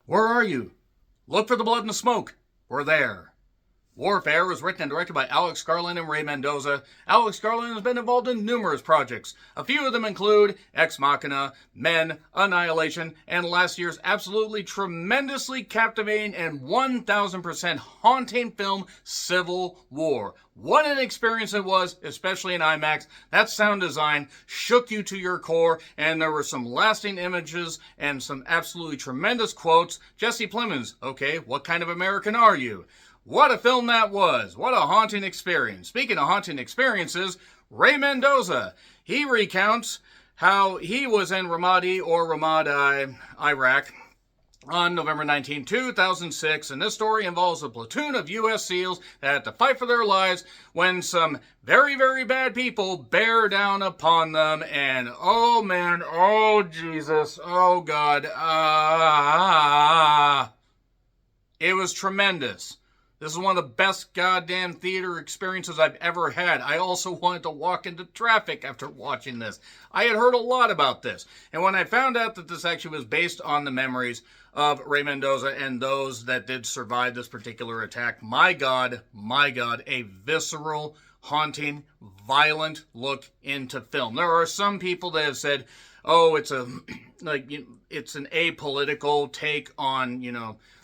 Where are you? Look for the blood and the smoke. We're there. Warfare was written and directed by Alex Garland and Ray Mendoza. Alex Garland has been involved in numerous projects. A few of them include Ex Machina, Men, Annihilation, and last year's absolutely tremendously captivating and 1000% haunting film, Civil War. What an experience it was, especially in IMAX. That sound design shook you to your core, and there were some lasting images and some absolutely tremendous quotes. Jesse Plemons, okay, what kind of American are you? What a film that was. What a haunting experience. Speaking of haunting experiences, Ray Mendoza. He recounts how he was in Ramadi, Iraq on November 19, 2006, and this story involves a platoon of U.S. SEALs that had to fight for their lives when some very, very bad people bear down upon them, and oh man, oh Jesus, oh God, it was tremendous. This is one of the best goddamn theater experiences I've ever had. I also wanted to walk into traffic after watching this. I had heard a lot about this. And when I found out that this actually was based on the memories of Ray Mendoza and those that did survive this particular attack, my God, a visceral, haunting, violent look into film. There are some people that have said, oh, it's an apolitical take on,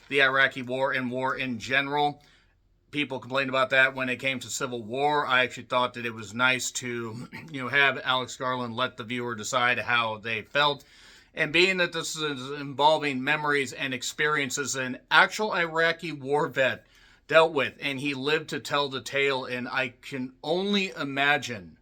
the Iraqi war and war in general. People complained about that when it came to Civil War. I actually thought that it was nice to, have Alex Garland let the viewer decide how they felt. And being that this is involving memories and experiences an actual Iraqi war vet dealt with, and he lived to tell the tale, and I can only imagine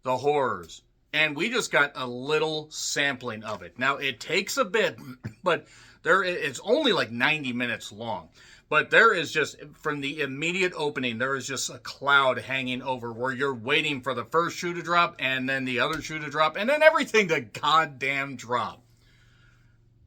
the horrors. And we just got a little sampling of it. Now, it takes a bit, but it's only like 90 minutes long. But there is just, from the immediate opening, there is just a cloud hanging over where you're waiting for the first shoe to drop and then the other shoe to drop and then everything to goddamn drop.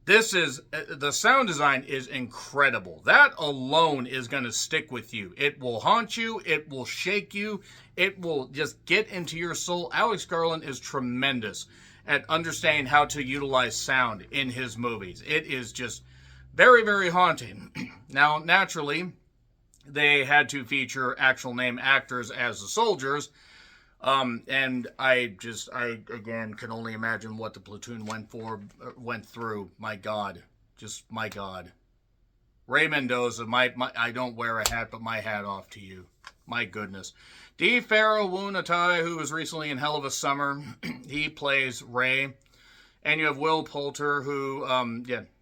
The sound design is incredible. That alone is going to stick with you. It will haunt you. It will shake you. It will just get into your soul. Alex Garland is tremendous at understanding how to utilize sound in his movies. It is just very, very haunting. Now, naturally, they had to feature actual name actors as the soldiers. And I again can only imagine what the platoon went through. My God. Just my God. Ray Mendoza, I don't wear a hat, but my hat off to you. My goodness. D. Farrell Wunatai, who was recently in Hell of a Summer, he plays Ray. And you have Will Poulter, who,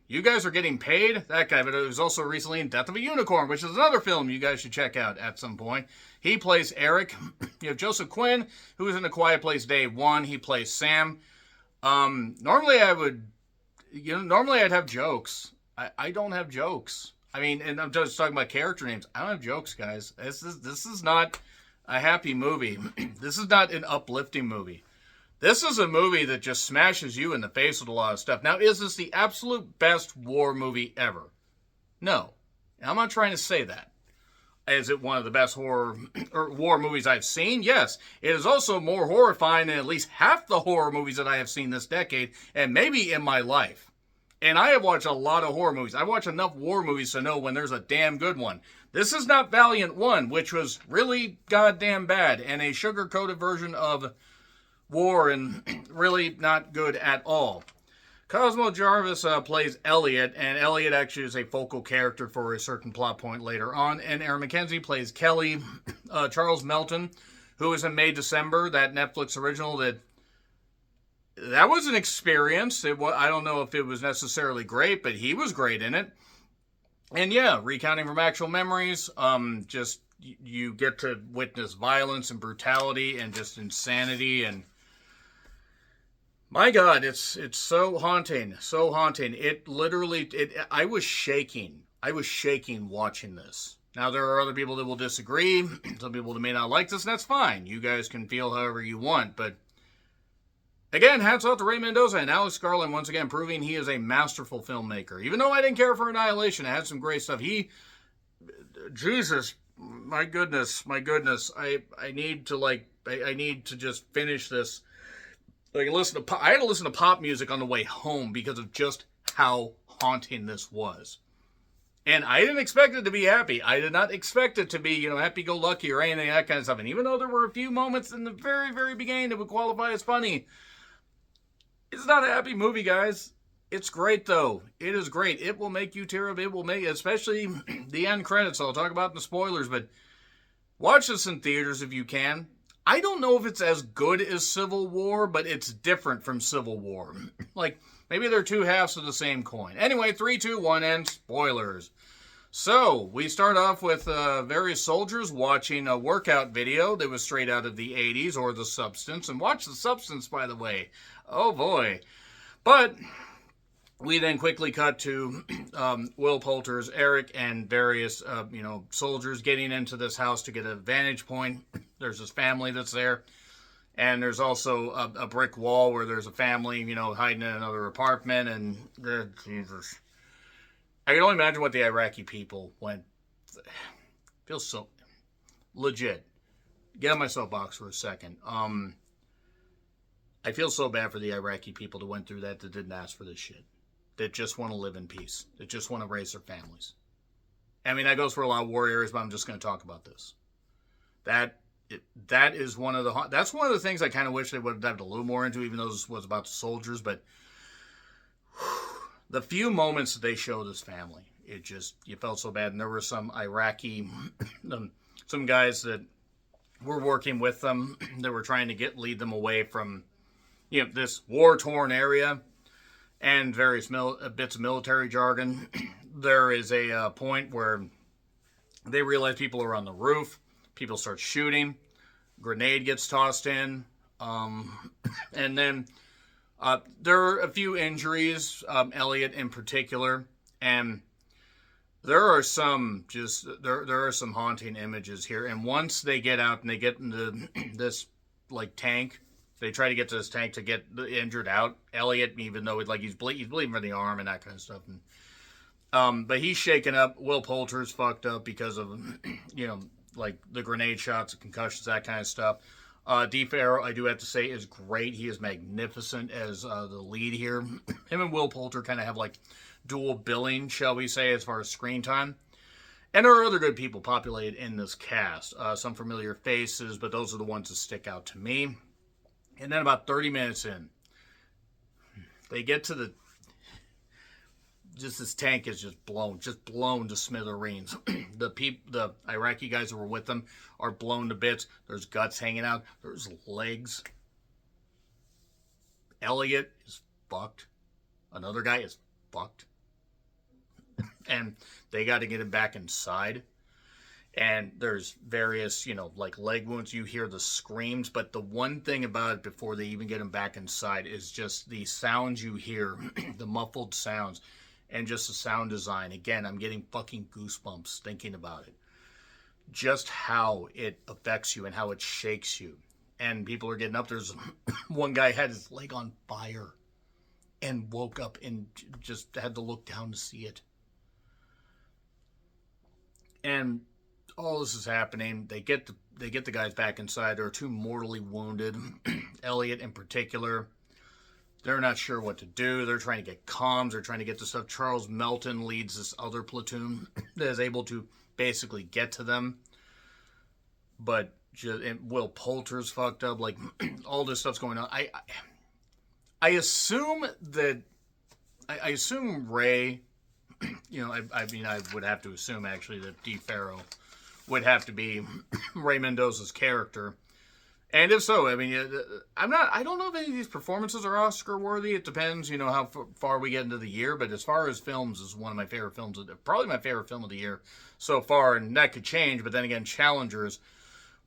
you guys are getting paid. That guy, but it was also recently in Death of a Unicorn, which is another film you guys should check out at some point. He plays Eric. You have Joseph Quinn, who is in A Quiet Place Day 1. He plays Sam. Normally I'd have jokes. I don't have jokes. I mean, and I'm just talking about character names. I don't have jokes, guys. This is not a happy movie. This is not an uplifting movie. This is a movie that just smashes you in the face with a lot of stuff. Now, is this the absolute best war movie ever? No. I'm not trying to say that. Is it one of the best horror or war movies I've seen? Yes. It is also more horrifying than at least half the horror movies that I have seen this decade, and maybe in my life. And I have watched a lot of horror movies. I watch enough war movies to know when there's a damn good one. This is not Valiant 1, which was really goddamn bad, and a sugar-coated version of war and really not good at all. Cosmo Jarvis plays Elliot, and Elliot actually is a focal character for a certain plot point later on. And Aaron McKenzie plays Kelly. Charles Melton, who was in May December, that Netflix original that was an experience. I don't know if it was necessarily great, but he was great in it. And yeah, recounting from actual memories, just you get to witness violence and brutality and just insanity, and my God, it's so haunting, so haunting. I was shaking. I was shaking watching this. Now, there are other people that will disagree. Some people that may not like this, and that's fine. You guys can feel however you want. But, again, hats off to Ray Mendoza and Alex Garland, once again, proving he is a masterful filmmaker. Even though I didn't care for Annihilation, it had some great stuff. Jesus, my goodness. I need to just finish this. I had to listen to pop music on the way home because of just how haunting this was. And I didn't expect it to be happy. I did not expect it to be, happy-go-lucky or anything, that kind of stuff. And even though there were a few moments in the very, very beginning that would qualify as funny, it's not a happy movie, guys. It's great, though. It is great. It will make you tear up. It will make, especially the end credits. I'll talk about the spoilers, but watch this in theaters if you can. I don't know if it's as good as Civil War, but it's different from Civil War. Like, maybe they're two halves of the same coin. Anyway, 3, 2, 1, and spoilers. So, we start off with various soldiers watching a workout video that was straight out of the 80s, or The Substance. And watch The Substance, by the way. Oh, boy. But we then quickly cut to Will Poulter's Eric and various, soldiers getting into this house to get a vantage point. There's this family that's there. And there's also a brick wall where there's a family, hiding in another apartment. And, Jesus. I can only imagine what the Iraqi people went. Feels so legit. Get on my soapbox for a second. I feel so bad for the Iraqi people that went through that didn't ask for this shit. That just want to live in peace. That just want to raise their families. I mean, that goes for a lot of war areas, but I'm just going to talk about this. That is one of the things I kind of wish they would have dived a little more into, even though this was about the soldiers. But the few moments that they show this family, you felt so bad. And there were some Iraqi, some guys that were working with them that were trying to lead them away from, this war-torn area and various bits of military jargon. There is a point where they realize people are on the roof. People start shooting. Grenade gets tossed in. And then there are a few injuries, Elliot in particular, and there are some haunting images here. And once they get out and they get into this tank, they try to get to this tank to get the injured out. Elliot, even though he's bleeding from the arm and that kind of stuff, but he's shaken up. Will Poulter's fucked up because of the grenade shots, the concussions, that kind of stuff. DeFaro, I do have to say, is great. He is magnificent as the lead here. Him and Will Poulter kind of have dual billing, shall we say, as far as screen time. And there are other good people populated in this cast. Some familiar faces, but those are the ones that stick out to me. And then about 30 minutes in, they get to this tank is just blown to smithereens. The Iraqi guys that were with them are blown to bits. There's guts hanging out. There's legs. Elliot is fucked. Another guy is fucked. And they got to get him back inside. And there's various, leg wounds. You hear the screams. But the one thing about it before they even get him back inside is just the sounds you hear, the muffled sounds. And just the sound design. Again, I'm getting fucking goosebumps thinking about it. Just how it affects you and how it shakes you. And people are getting up. There's one guy had his leg on fire and woke up and just had to look down to see it. And all this is happening. They get the guys back inside. There are two mortally wounded. Elliot in particular. They're not sure what to do. They're trying to get comms. They're trying to get the stuff. Charles Melton leads this other platoon that is able to basically get to them. But Will Poulter's fucked up. All this stuff's going on. I assume that... I assume Ray... I would have to assume, actually, that DeFaro would have to be Ray Mendoza's character. And if so, I don't know if any of these performances are Oscar worthy. It depends, how far we get into the year. But as far as films, is one of my favorite films, probably my favorite film of the year so far. And that could change. But then again, Challengers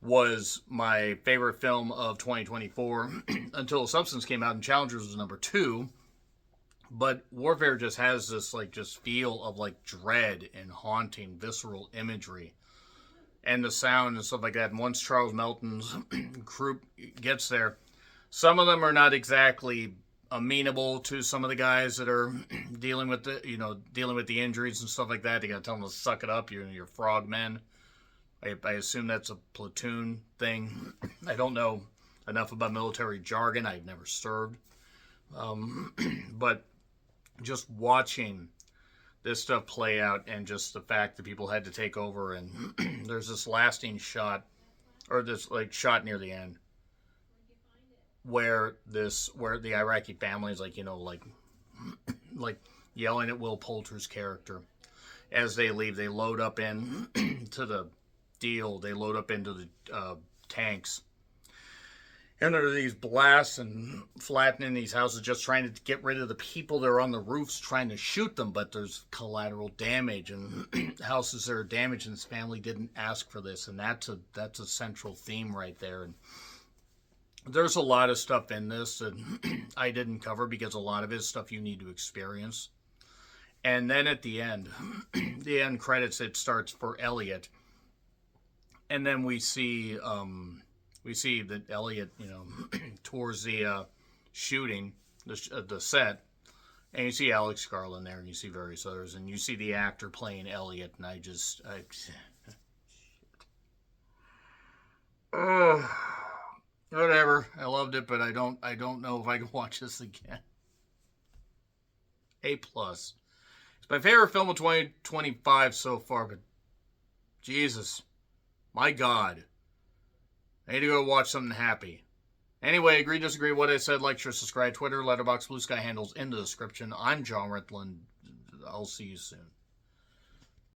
was my favorite film of 2024 until Substance came out, and Challengers was number 2. But Warfare just has this just feel of dread and haunting, visceral imagery. And the sound and stuff like that. And once Charles Melton's crew gets there, some of them are not exactly amenable to some of the guys that are dealing with the injuries and stuff like that. They got to tell them to suck it up. You're frogmen. I assume that's a platoon thing. I don't know enough about military jargon. I've never served. But just watching this stuff play out, and just the fact that people had to take over, and there's this lasting shot, or this like shot near the end, where the Iraqi family is like, like yelling at Will Poulter's character. As they leave, they load up in to the deal. They load up into the tanks. And there are these blasts and flattening these houses, just trying to get rid of the people that are on the roofs, trying to shoot them, but there's collateral damage, and houses that are damaged, and this family didn't ask for this, and that's a central theme right there. And there's a lot of stuff in this that I didn't cover, because a lot of it is stuff you need to experience. And then at the end, the end credits, it starts for Elliot, and then we see that Elliot, towards the shooting, the set, and you see Alex Garland there, and you see various others, and you see the actor playing Elliot, and whatever. I loved it, but I don't know if I can watch this again. A+. It's my favorite film of 2025 so far, but Jesus, my God. I need to go watch something happy. Anyway, agree, disagree, what I said, like, share, subscribe, Twitter, Letterboxd, Blue Sky handles in the description. I'm John Ritland. I'll see you soon.